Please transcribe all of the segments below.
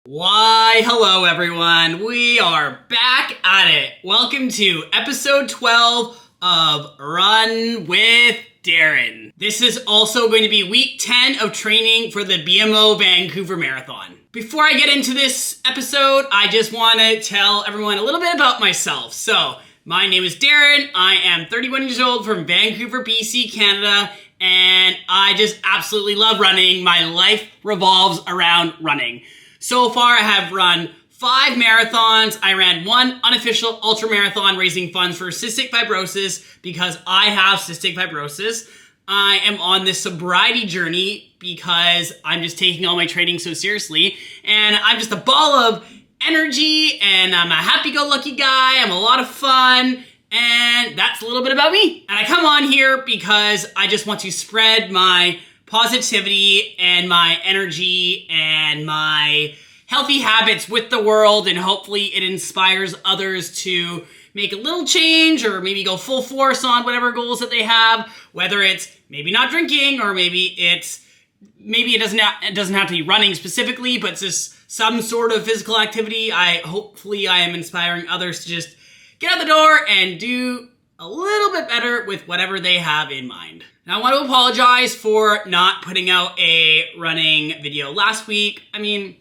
Why, hello everyone. We are back at it. Welcome to episode 12 of Run with Darren. This is also going to be week 10 of training for the BMO Vancouver Marathon. Before I get into this episode, I just want to tell everyone a little bit about myself. So, my name is Darren. I am 31 years old from Vancouver, BC, Canada, and I just absolutely love running. My life revolves around running. So far, I have run 5 marathons. I ran one unofficial ultra marathon raising funds for cystic fibrosis because I have cystic fibrosis. I am on this sobriety journey because I'm just taking all my training so seriously, and I'm just a ball of energy, and I'm a happy-go-lucky guy. I'm a lot of fun, and that's a little bit about me. And I come on here because I just want to spread my positivity and my energy and my healthy habits with the world, and hopefully it inspires others to make a little change or maybe go full force on whatever goals that they have, whether it's maybe not drinking or maybe it doesn't have to be running specifically, but it's just some sort of physical activity. Hopefully I am inspiring others to just get out the door and do a little bit better with whatever they have in mind. Now, I want to apologize for not putting out a running video last week. I mean,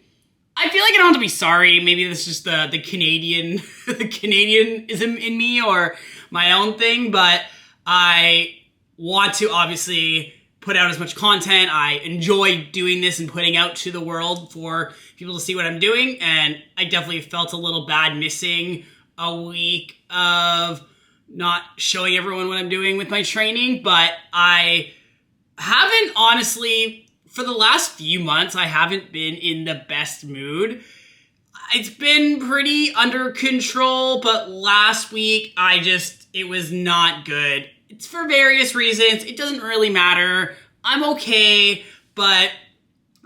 I feel like I don't have to be sorry. Maybe this is just the Canadian, the Canadianism in me or my own thing, but I want to obviously put out as much content. I enjoy doing this and putting out to the world for people to see what I'm doing, and I definitely felt a little bad missing a week of not showing everyone what I'm doing with my training, but I haven't honestly, for the last few months, I haven't been in the best mood. It's been pretty under control, but last week, it was not good. It's for various reasons. It doesn't really matter. I'm okay, but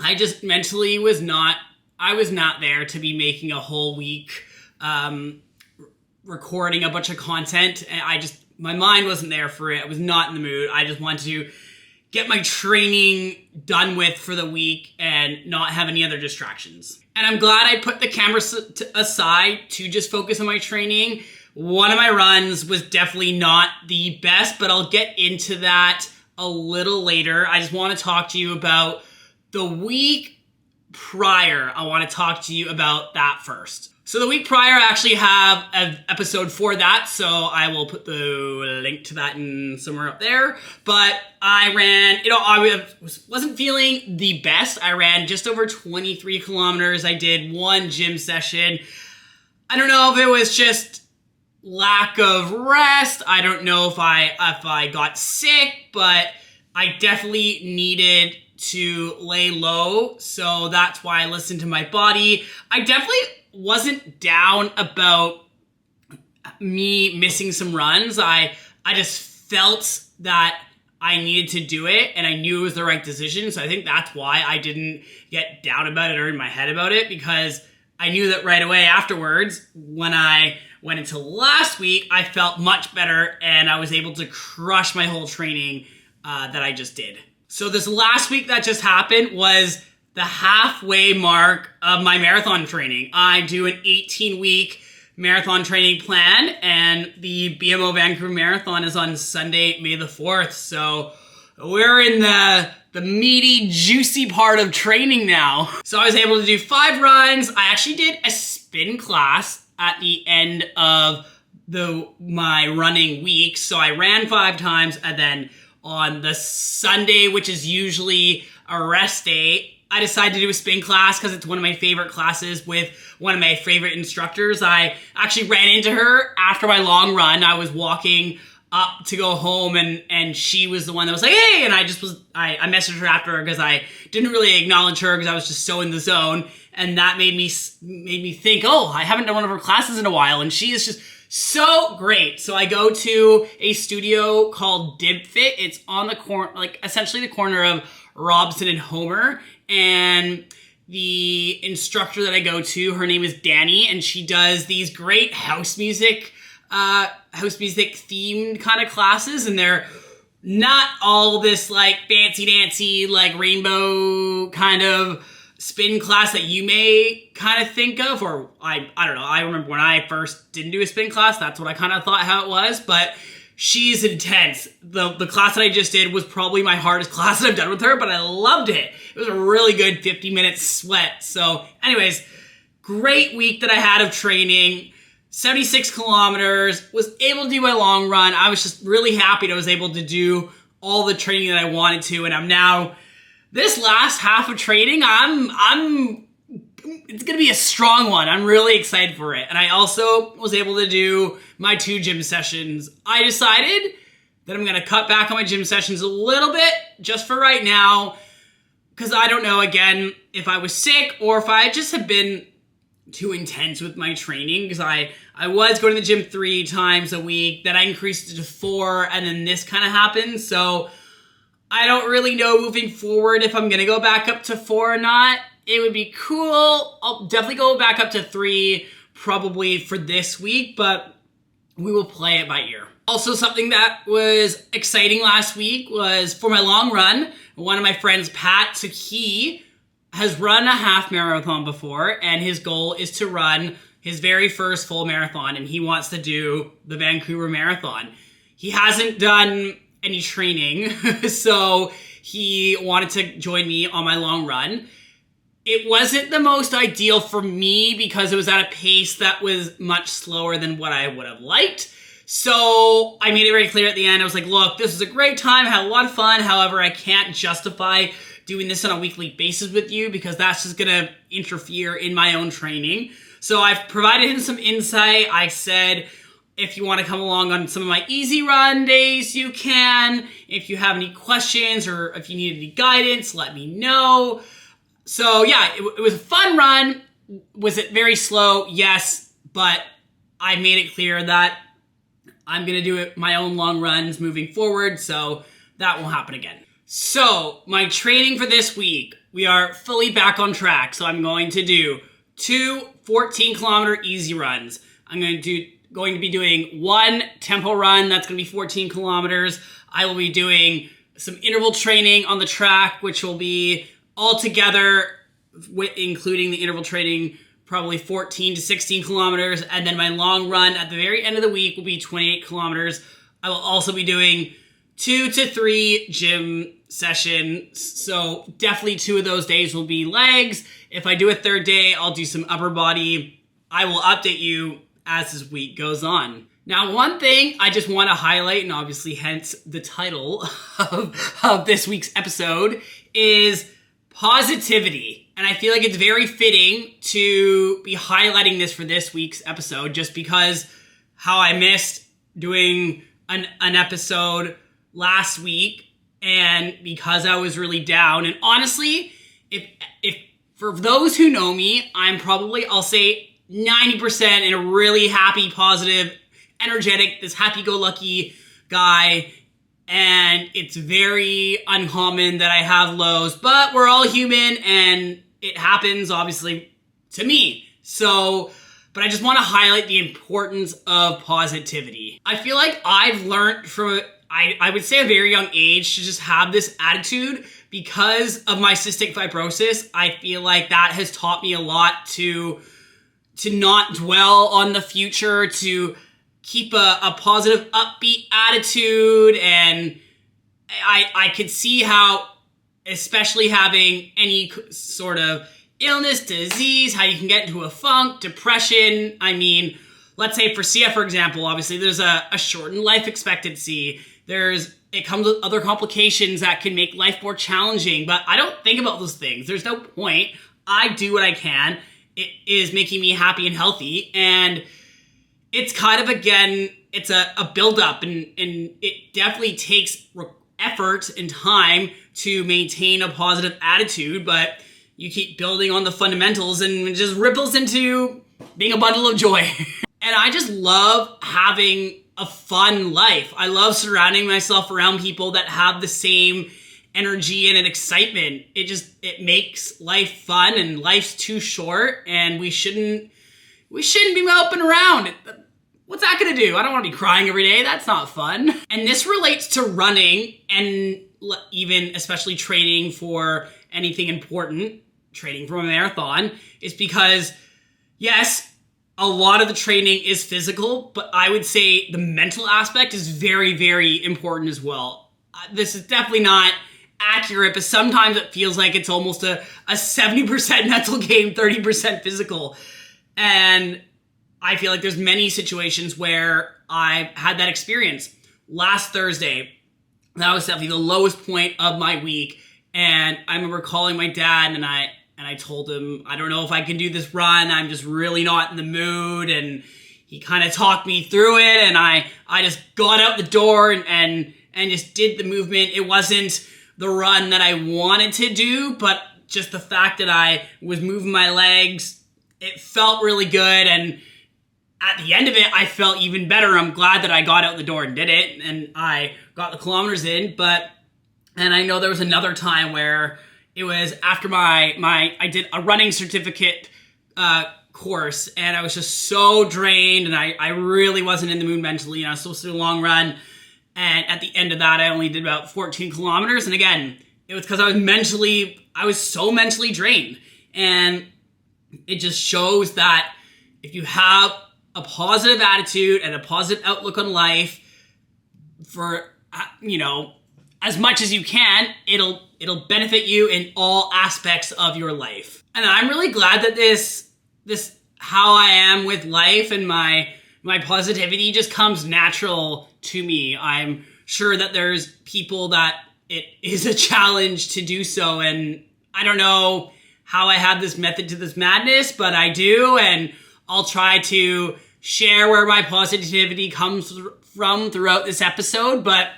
I just mentally was not there to be making a whole week, recording a bunch of content, and my mind wasn't there for it. I was not in the mood. I just wanted to get my training done with for the week and not have any other distractions. And I'm glad I put the camera aside to just focus on my training. One of my runs was definitely not the best, but I'll get into that a little later. I just want to talk to you about the week prior. I want to talk to you about that first. So the week prior, I actually have an episode for that, so I will put the link to that in somewhere up there. But I ran, I wasn't feeling the best. I ran just over 23 kilometers. I did one gym session. I don't know if it was just lack of rest. I don't know if I got sick, but I definitely needed to lay low, so that's why I listened to my body. I definitely wasn't down about me missing some runs. I just felt that I needed to do it, and I knew it was the right decision, so I think that's why I didn't get down about it or in my head about it, because I knew that right away afterwards, when I went into last week, I felt much better, and I was able to crush my whole training that I just did. So this last week that just happened was the halfway mark of my marathon training. I do an 18-week marathon training plan, and the BMO Vancouver Marathon is on Sunday, May the 4th. So we're in the meaty, juicy part of training now. So I was able to do 5 runs. I actually did a spin class at the end of my running week. So I ran 5 times, and then on the Sunday, which is usually a rest day, I decided to do a spin class because it's one of my favorite classes with one of my favorite instructors. I actually ran into her after my long run. I was walking up to go home, and she was the one that was like, hey, and I messaged her after because I didn't really acknowledge her because I was just so in the zone, and that made me think, oh, I haven't done one of her classes in a while, and she is just so great. So I go to a studio called DibFit. It's on the corner, like essentially the corner of Robson and Homer. And the instructor that I go to, her name is Danny, and she does these great house music themed kind of classes, and they're not all this like fancy dancy, like rainbow kind of spin class that you may kind of think of, or I don't know. I remember when I first didn't do a spin class, that's what I kind of thought how it was, but she's intense. The class that I just did was probably my hardest class that I've done with her, but I loved it. It was a really good 50-minute sweat. So anyways, great week that I had of training. 76 kilometers, was able to do my long run. I was just really happy that I was able to do all the training that I wanted to, and I'm now, this last half of training, it's gonna be a strong one. I'm really excited for it. And I also was able to do my 2 gym sessions. I decided that I'm gonna cut back on my gym sessions a little bit, just for right now, because I don't know, again, if I was sick or if I just have been too intense with my training, because I was going to the gym 3 times a week, then I increased it to 4, and then this kind of happened. So I don't really know moving forward if I'm gonna go back up to 4 or not. It would be cool. I'll definitely go back up to 3 probably for this week, but we will play it by ear. Also, something that was exciting last week was for my long run, one of my friends, Pat, so he has run a half marathon before, and his goal is to run his very first full marathon, and he wants to do the Vancouver Marathon. He hasn't done any training, so he wanted to join me on my long run. It wasn't the most ideal for me because it was at a pace that was much slower than what I would have liked. So I made it very clear at the end. I was like, look, this is a great time, I had a lot of fun. However, I can't justify doing this on a weekly basis with you because that's just gonna interfere in my own training. So I've provided him some insight. I said, if you want to come along on some of my easy run days, you can. If you have any questions or if you need any guidance, let me know. So yeah, it was a fun run. Was it very slow? Yes, but I made it clear that I'm going to do it my own long runs moving forward, so that won't happen again. So my training for this week, we are fully back on track. So I'm going to do 2 14-kilometer easy runs. I'm going to be doing 1 tempo run. That's going to be 14 kilometers. I will be doing some interval training on the track, which will be all together, including the interval training, probably 14 to 16 kilometers. And then my long run at the very end of the week will be 28 kilometers. I will also be doing 2 to 3 gym sessions. So definitely 2 of those days will be legs. If I do a 3rd day, I'll do some upper body. I will update you as this week goes on. Now, one thing I just want to highlight, and obviously hence the title of this week's episode, is positivity. And I feel like it's very fitting to be highlighting this for this week's episode, just because how I missed doing an episode last week, and because I was really down. And honestly, if for those who know me, I'll say 90% in a really happy, positive, energetic, this happy-go-lucky guy. And it's very uncommon that I have lows, but we're all human and it happens, obviously, to me. So, but I just want to highlight the importance of positivity. I feel like I've learned from, I would say a very young age, to just have this attitude because of my cystic fibrosis. I feel like that has taught me a lot to not dwell on the future, to keep a positive, upbeat attitude. And I could see how, especially having any sort of illness, disease, how you can get into a funk, depression. I mean, let's say for CF, for example, obviously there's a shortened life expectancy. It comes with other complications that can make life more challenging, but I don't think about those things. There's no point. I do what I can. It is making me happy and healthy, and it's kind of, again, it's a build-up, and it definitely takes effort and time to maintain a positive attitude, but you keep building on the fundamentals and it just ripples into being a bundle of joy. And I just love having a fun life. I love surrounding myself around people that have the same energy and an excitement. It makes life fun, and life's too short, and we shouldn't be moping around. What's that gonna do? I don't want to be crying every day. That's not fun. And this relates to running, and even especially training for anything important. training for a marathon is because, yes, a lot of the training is physical, but I would say the mental aspect is very, very important as well. This is definitely not accurate, but sometimes it feels like it's almost a 70% mental game, 30% physical. And I feel like there's many situations where I've had that experience. Last Thursday, that was definitely the lowest point of my week. And I remember calling my dad and I told him, I don't know if I can do this run. I'm just really not in the mood. And he kind of talked me through it. And I just got out the door and just did the movement. It wasn't the run that I wanted to do, but just the fact that I was moving my legs, it felt really good. And at the end of it, I felt even better. I'm glad that I got out the door and did it. And I got the kilometers in. And I know there was another time where it was after I did a running certificate course, and I was just so drained, and I really wasn't in the mood mentally, and I was supposed to do a long run. And at the end of that, I only did about 14 kilometers. And again, it was because I was so mentally drained. And it just shows that if you have a positive attitude and a positive outlook on life for, as much as you can, it'll benefit you in all aspects of your life. And I'm really glad that this how I am with life and my positivity just comes natural to me. I'm sure that there's people that it is a challenge to do so, and I don't know how I have this method to this madness, but I do, and I'll try to share where my positivity comes from throughout this episode, but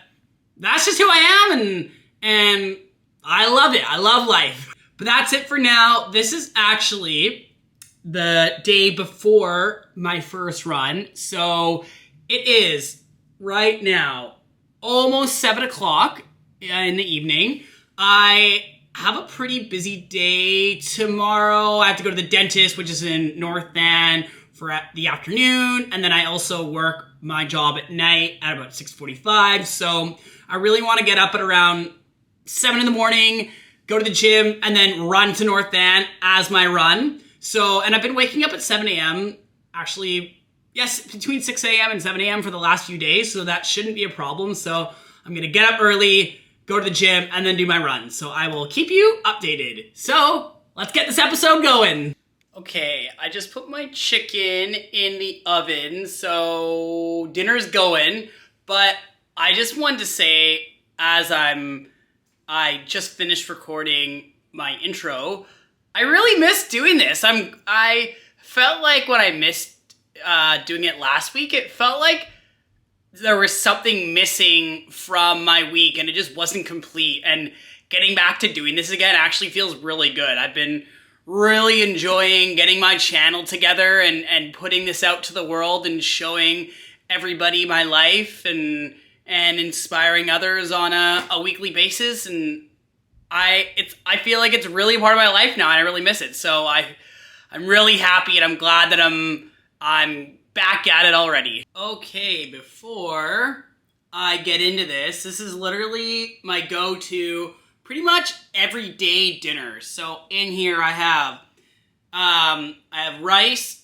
that's just who I am, and I love it. I love life. But that's it for now. This is actually the day before my first run, so it is right now almost 7 o'clock in the evening. I have a pretty busy day tomorrow. I have to go to the dentist, which is in North Van, for the afternoon, and then I also work my job at night at about 6:45, so I really want to get up at around 7 in the morning, go to the gym, and then run to North Van as my run. So, and I've been waking up at 7 a.m. actually, yes, between 6 a.m. and 7 a.m. for the last few days, so that shouldn't be a problem. So I'm going to get up early, go to the gym, and then do my run. So I will keep you updated. So let's get this episode going. Okay, I just put my chicken in the oven, so dinner's going, but I just wanted to say, as I just finished recording my intro, I really missed doing this. I felt like when I missed doing it last week, it felt like there was something missing from my week and it just wasn't complete. And getting back to doing this again actually feels really good. I've been really enjoying getting my channel together and putting this out to the world and showing everybody my life and inspiring others on a weekly basis. And I feel like it's really a part of my life now, and I really miss it. So I'm really happy, and I'm glad that I'm back at it already. Okay, before I get into this is literally my go-to pretty much everyday dinner. So in here I have rice.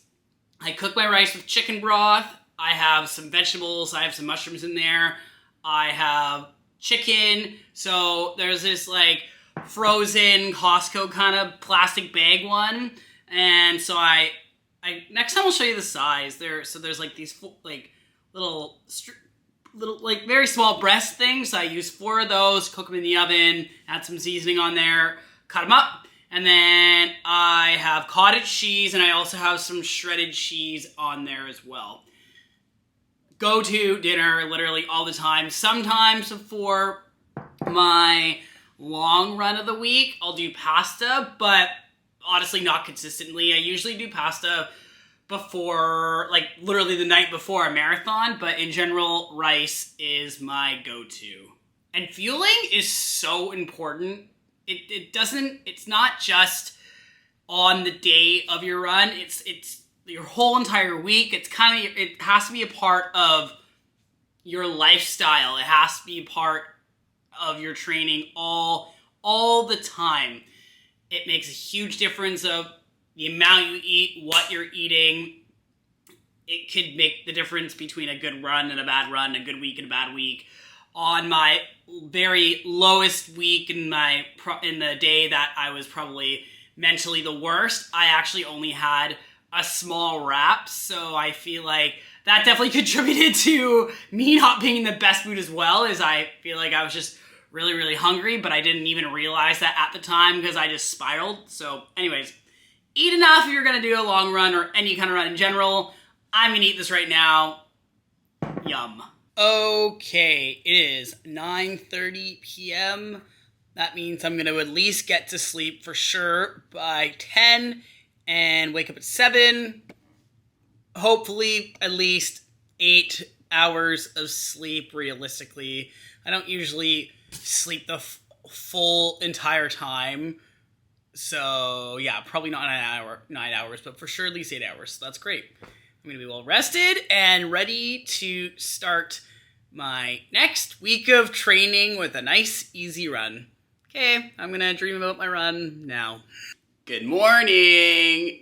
I cook my rice with chicken broth. I have some vegetables. I have some mushrooms in there. I have chicken. So there's this like frozen Costco kind of plastic bag one. And so I next time I'll show you the size. There's like these like little like very small breast things. So I use 4 of those, cook them in the oven, add some seasoning on there, cut them up. And then I have cottage cheese, and I also have some shredded cheese on there as well. Go-to dinner literally all the time. Sometimes before my long run of the week, I'll do pasta, but honestly not consistently. I usually do pasta before, like literally the night before a marathon, but in general, rice is my go-to. And fueling is so important. It's not just on the day of your run, it's your whole entire week. It has to be a part of your lifestyle. It has to be a part of your training all the time. It makes a huge difference of the amount you eat, what you're eating. It could make the difference between a good run and a bad run, a good week and a bad week. On my very lowest week in the day that I was probably mentally the worst, I actually only had a small wrap, so I feel like that definitely contributed to me not being in the best mood as well, as I feel like I was just really, really hungry, but I didn't even realize that at the time because I just spiraled. So anyways, eat enough if you're going to do a long run or any kind of run in general. I'm going to eat this right now. Yum. Okay, it is 9:30 p.m. That means I'm going to at least get to sleep for sure by 10 and wake up at 7. Hopefully at least 8 hours of sleep realistically. I don't usually sleep the full entire time. So yeah, probably not 9 hours, but for sure at least 8 hours. So that's great. I'm going to be well rested and ready to start my next week of training with a nice, easy run. Okay, I'm going to dream about my run now. Good morning.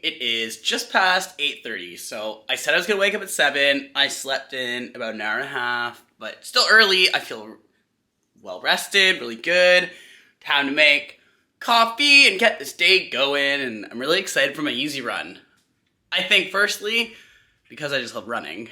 It is just past 8:30. So I said I was going to wake up at 7. I slept in about an hour and a half, but still early. I feel well rested, really good. Time to make coffee and get this day going, and I'm really excited for my easy run. I think firstly, because I just love running.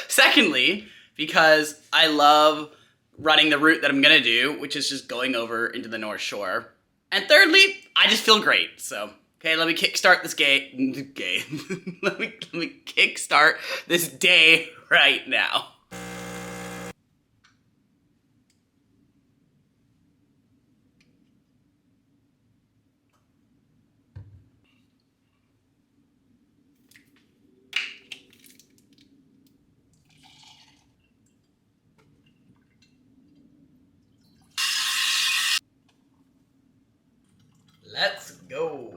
Secondly, because I love running the route that I'm gonna do, which is just going over into the North Shore. And thirdly, I just feel great. So, okay, let me kickstart this let me kickstart this day right now. Let's go.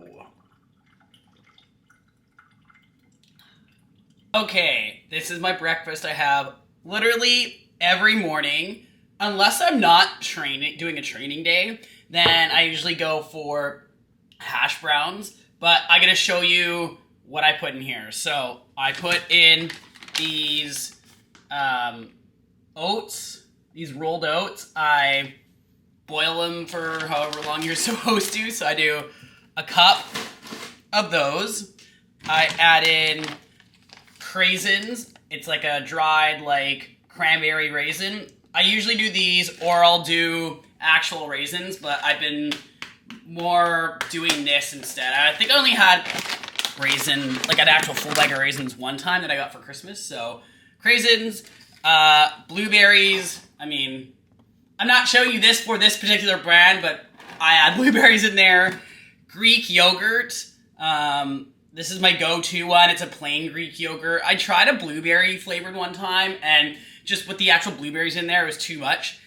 Okay, this is my breakfast I have literally every morning. Unless I'm not doing a training day, then I usually go for hash browns. But I gotta show you what I put in here. So I put in these oats, these rolled oats. I boil them for however long you're supposed to. So I do a cup of those. I add in craisins. It's like a dried like cranberry raisin. I usually do these, or I'll do actual raisins, but I've been more doing this instead. I think I only had like an actual full bag of raisins one time that I got for Christmas. So craisins, blueberries. I mean, I'm not showing you this for this particular brand, but I add blueberries in there. Greek yogurt. This is my go-to one. It's a plain Greek yogurt. I tried a blueberry flavored one time, and just with the actual blueberries in there, it was too much.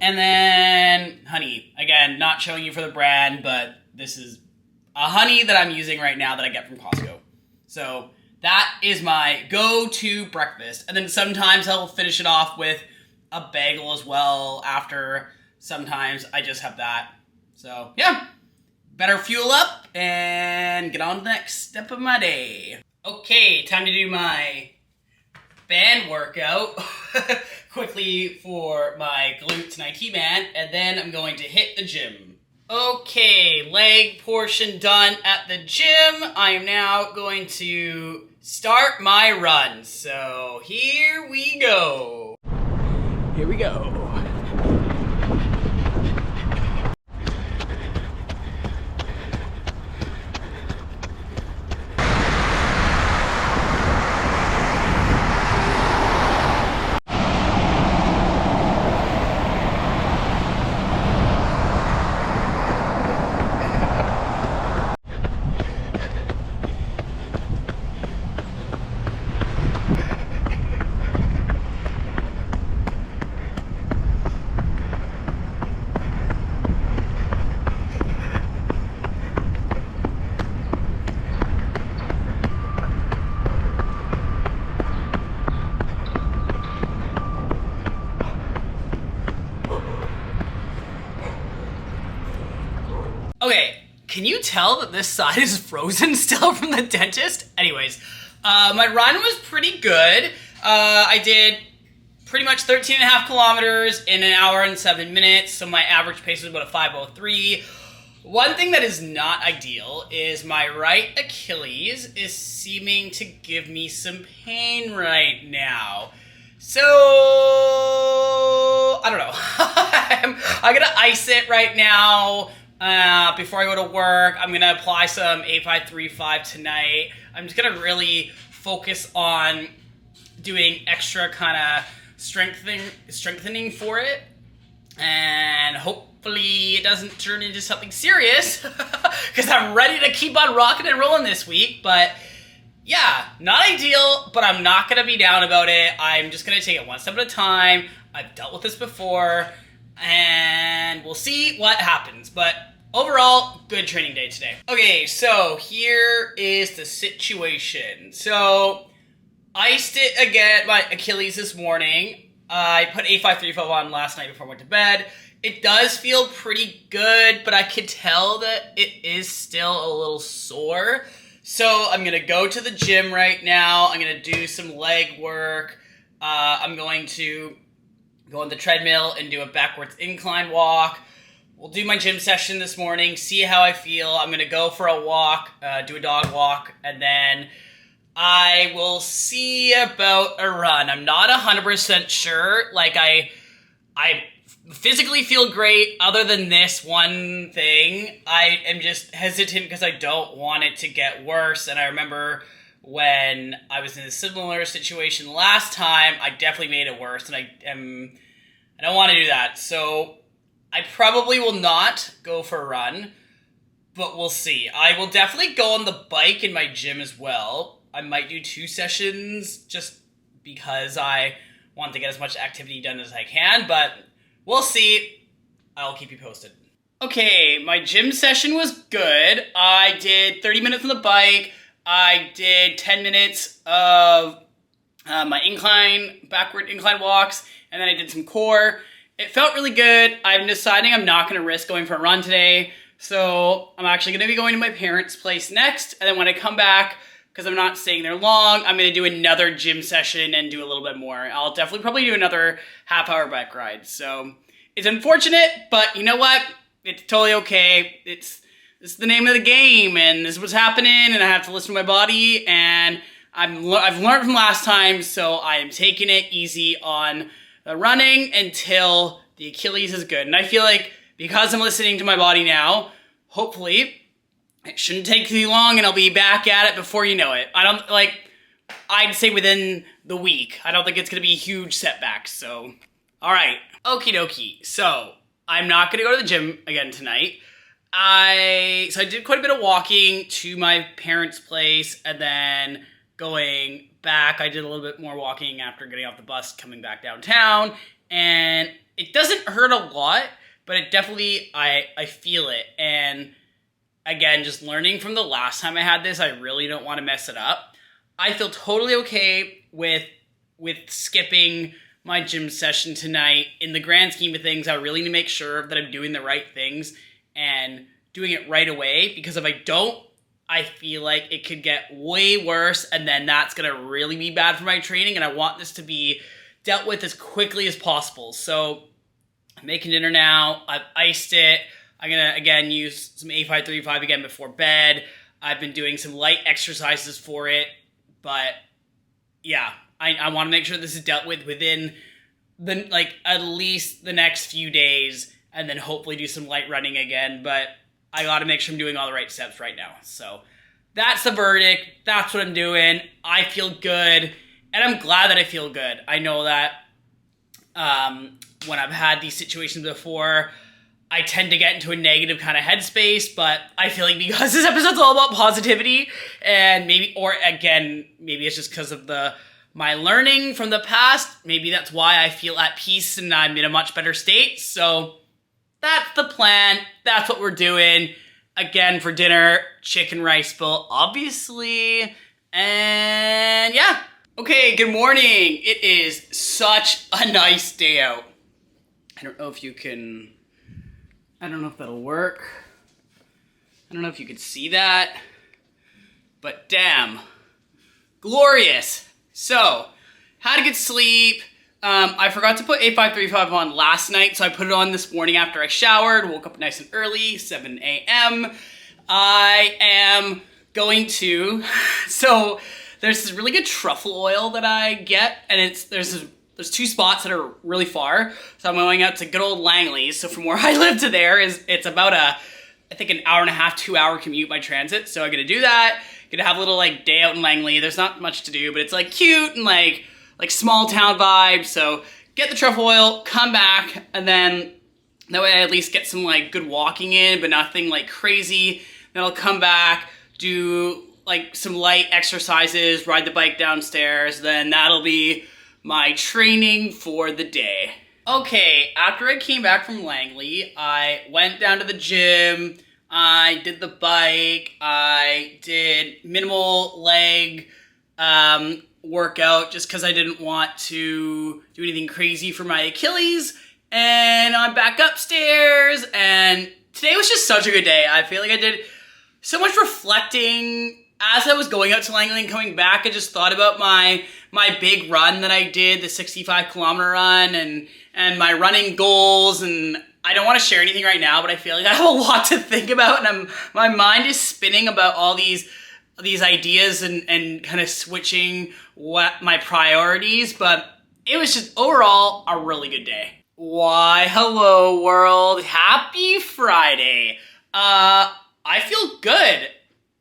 And then honey. Again, not showing you for the brand, but this is a honey that I'm using right now that I get from Costco. So that is my go-to breakfast. And then sometimes I'll finish it off with a bagel as well after. Sometimes I just have that. So yeah, better fuel up and get on to the next step of my day. Okay, time to do my band workout quickly for my glutes and IT band, and then I'm going to hit the gym. Okay, leg portion done at the gym. I am now going to start my run. So here we go. Here we go. Can you tell that this side is frozen still from the dentist? Anyways, my run was pretty good. I did pretty much 13 and a half kilometers in an hour and 7 minutes, so my average pace was about a 5:03. One thing that is not ideal is my right Achilles is seeming to give me some pain right now. So, I don't know. I'm gonna ice it right now. Before I go to work, I'm gonna apply some 8535 tonight. I'm just gonna really focus on doing extra kind of strengthening for it, and hopefully it doesn't turn into something serious, because I'm ready to keep on rocking and rolling this week. But yeah, not ideal, but I'm not gonna be down about it. I'm just gonna take it one step at a time. I've dealt with this before, and we'll see what happens. But overall, good training day today. Okay, so here is the situation. So, iced it again, my Achilles this morning. I put 8535 on last night before I went to bed. It does feel pretty good, but I could tell that it is still a little sore. So I'm gonna go to the gym right now. I'm gonna do some leg work. I'm going to go on the treadmill and do a backwards incline walk. We'll do my gym session this morning, see how I feel. I'm going to go for a walk, do a dog walk, and then I will see about a run. I'm not 100% sure. Like, I physically feel great. Other than this one thing, I am just hesitant because I don't want it to get worse. And I remember when I was in a similar situation last time, I definitely made it worse, and I don't want to do that. So I probably will not go for a run, but we'll see. I will definitely go on the bike in my gym as well. I might do 2 sessions just because I want to get as much activity done as I can, but we'll see. I'll keep you posted. Okay, my gym session was good. I did 30 minutes on the bike. I did 10 minutes of my backward incline walks, and then I did some core. It felt really good. I'm deciding I'm not going to risk going for a run today. So I'm actually going to be going to my parents' place next. And then when I come back, because I'm not staying there long, I'm going to do another gym session and do a little bit more. I'll definitely probably do another half-hour bike ride. So it's unfortunate, but you know what? It's totally okay. This is the name of the game, and this is what's happening, and I have to listen to my body. And I've learned from last time, so I am taking it easy on the running until the Achilles is good. And I feel like because I'm listening to my body now, hopefully it shouldn't take too long and I'll be back at it before you know it. I'd say within the week. I don't think it's going to be a huge setback. So, all right. Okie dokie. So, I'm not going to go to the gym again tonight. I did quite a bit of walking to my parents' place, and then going back, I did a little bit more walking after getting off the bus, coming back downtown, and it doesn't hurt a lot, but it definitely, I feel it. And again, just learning from the last time I had this, I really don't want to mess it up. I feel totally okay with skipping my gym session tonight. In the grand scheme of things, I really need to make sure that I'm doing the right things and doing it right away, because if I don't, I feel like it could get way worse, and then that's going to really be bad for my training, and I want this to be dealt with as quickly as possible. So I'm making dinner now. I've iced it. I'm going to, again, use some A535 again before bed. I've been doing some light exercises for it, but yeah, I want to make sure this is dealt with within at least the next few days, and then hopefully do some light running again. But I got to make sure I'm doing all the right steps right now. So that's the verdict. That's what I'm doing. I feel good, and I'm glad that I feel good. I know that when I've had these situations before, I tend to get into a negative kind of headspace, but I feel like because this episode's all about positivity, and maybe it's just because of my learning from the past, maybe that's why I feel at peace and I'm in a much better state. So that's the plan. That's what we're doing. Again, for dinner, chicken rice bowl, obviously. And yeah. Okay, good morning. It is such a nice day out. I don't know if that'll work. I don't know if you could see that, but damn, glorious. So, had a good sleep. I forgot to put A535 on last night, so I put it on this morning after I showered, woke up nice and early, 7 a.m. I am going to, so there's this really good truffle oil that I get, and there's two spots that are really far, so I'm going out to good old Langley's. So from where I live to there it's about I think an hour and a half, 2 hour commute by transit. So I'm gonna do that, gonna have a little like day out in Langley. There's not much to do, but it's like cute and like small town vibe. So get the truffle oil, come back, and then that way I at least get some like good walking in, but nothing like crazy. Then I'll come back, do like some light exercises, ride the bike downstairs, then that'll be my training for the day. Okay, after I came back from Langley, I went down to the gym, I did the bike, I did minimal leg workout just because I didn't want to do anything crazy for my Achilles, and I'm back upstairs, and today was just such a good day. I feel like I did so much reflecting. As I was going out to Langley and coming back, I just thought about my big run that I did, the 65-kilometer run, and my running goals, and I don't want to share anything right now, but I feel like I have a lot to think about, and my mind is spinning about all these ideas and kind of switching what my priorities, but it was just overall a really good day. Why, hello world, happy Friday. I feel good.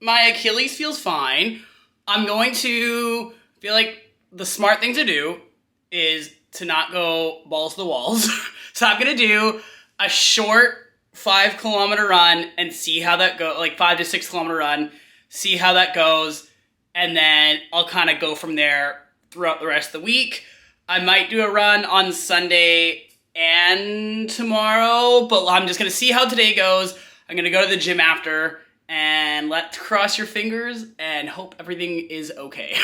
My Achilles feels fine. I'm going to feel like the smart thing to do is to not go balls to the walls. So I'm gonna do a short 5-kilometer run and see how that goes, like 5 to 6 kilometer run, see how that goes, and then I'll kind of go from there throughout the rest of the week. I might do a run on Sunday and tomorrow, but I'm just gonna see how today goes. I'm gonna go to the gym after, and let's cross your fingers and hope everything is okay.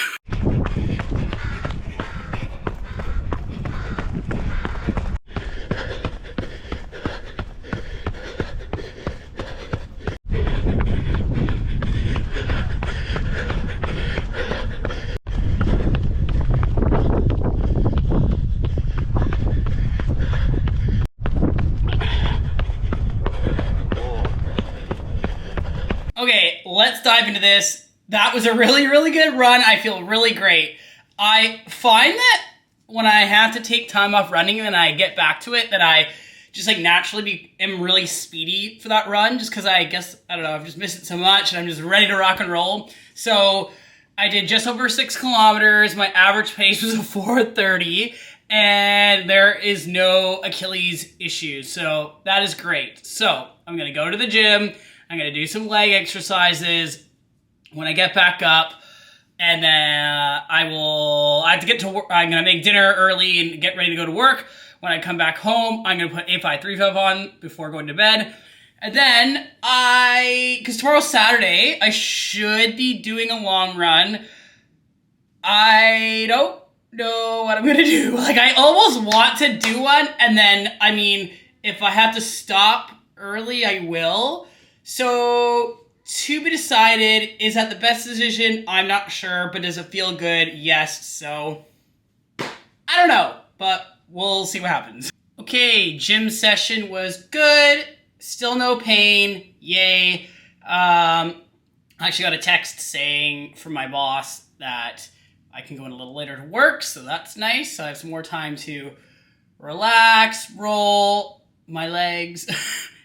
Okay, let's dive into this. That was a really, really good run. I feel really great. I find that when I have to take time off running and I get back to it, that I just like naturally am really speedy for that run, just because I guess, I don't know, I've just missed it so much and I'm just ready to rock and roll. So I did just over 6 kilometers. My average pace was a 4:30, and there is no Achilles issues. So that is great. So I'm going to go to the gym. I'm going to do some leg exercises when I get back up, and then I have to get to work. I'm going to make dinner early and get ready to go to work. When I come back home, I'm going to put A535 on before going to bed. And then because tomorrow's Saturday, I should be doing a long run. I don't know what I'm going to do. Like, I almost want to do one, and then, I mean, if I have to stop early, I will. So, to be decided. Is that the best decision? I'm not sure, but does it feel good? Yes. So, I don't know, but we'll see what happens. Okay, gym session was good. Still no pain. Yay. I actually got a text saying from my boss that I can go in a little later to work, so that's nice. So I have some more time to relax, roll my legs,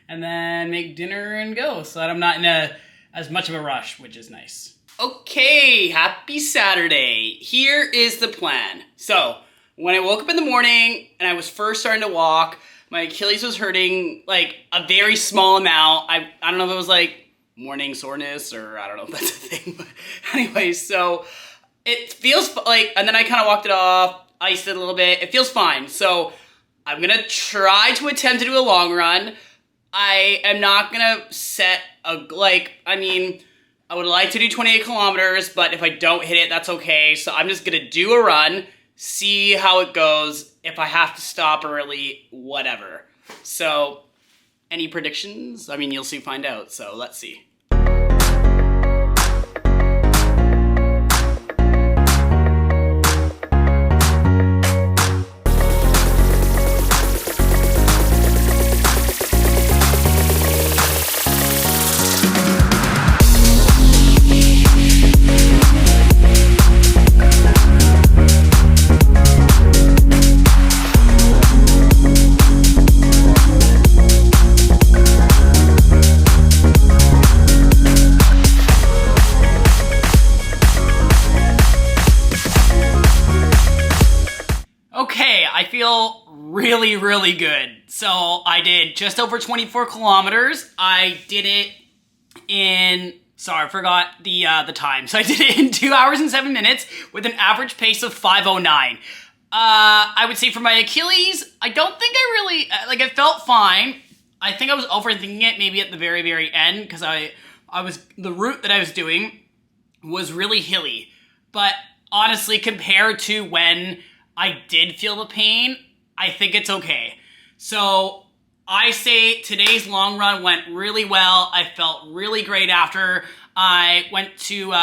and then make dinner and go, so that I'm not in as much of a rush, which is nice. Okay, happy Saturday. Here is the plan. So, when I woke up in the morning and I was first starting to walk, my Achilles was hurting like a very small amount. I don't know if it was like morning soreness or I don't know if that's a thing. But anyway, so it feels like, and then I kind of walked it off, iced it a little bit. It feels fine. So I'm going to try to attempt to do a long run. I am not going to set I would like to do 28 kilometers, but if I don't hit it, that's okay. So I'm just going to do a run, see how it goes. If I have to stop early, whatever. So, any predictions? I mean, you'll soon find out, so let's see. feel really, really good. So I did just over 24 kilometers. I did it in, sorry, I forgot the time. So I did it in 2 hours and 7 minutes with an average pace of 5:09. I would say for my Achilles, I don't think I really, I felt fine. I think I was overthinking it maybe at the very, very end because the route that I was doing was really hilly. But honestly, compared to when I did feel the pain, I think it's okay. So I say today's long run went really well. I felt really great after. I went to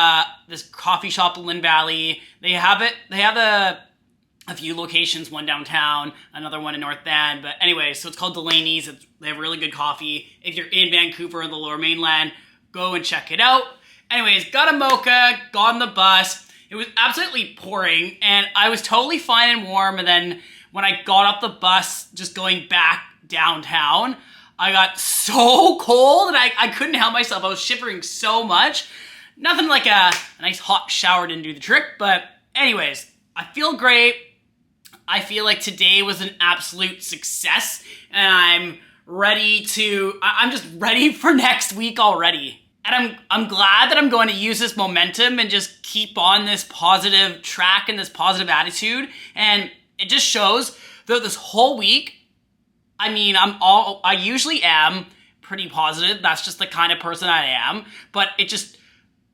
this coffee shop in Lynn Valley. They have a few locations, one downtown, another one in North Van. But anyway, so it's called Delaney's. They have really good coffee. If you're in Vancouver or the Lower Mainland, go and check it out. Anyways, got a mocha, got on the bus. It was absolutely pouring, and I was totally fine and warm. And then when I got off the bus, just going back downtown, I got so cold and I couldn't help myself. I was shivering so much. Nothing like a nice hot shower didn't do the trick, but anyways, I feel great. I feel like today was an absolute success, and I'm just ready for next week already. And I'm glad that I'm going to use this momentum and just keep on this positive track and this positive attitude. And it just shows that this whole week, I usually am pretty positive. That's just the kind of person I am. But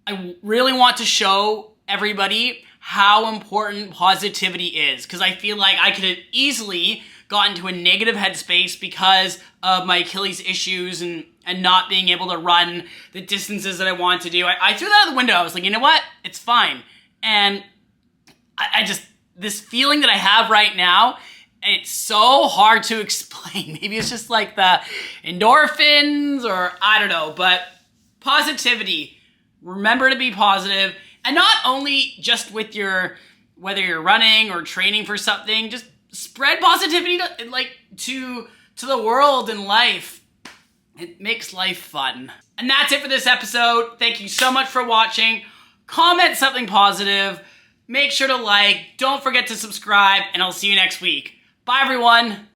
I really want to show everybody how important positivity is. Because I feel like I could have easily got into a negative headspace because of my Achilles issues and not being able to run the distances that I want to do. I threw that out the window. I was like, you know what? It's fine. And this feeling that I have right now, it's so hard to explain. Maybe it's just like the endorphins or I don't know, but positivity. Remember to be positive. And not only just with whether you're running or training for something, just spread positivity to the world and life. It makes life fun. And that's it for this episode. Thank you so much for watching. Comment something positive. Make sure to like. Don't forget to subscribe. And I'll see you next week. Bye, everyone.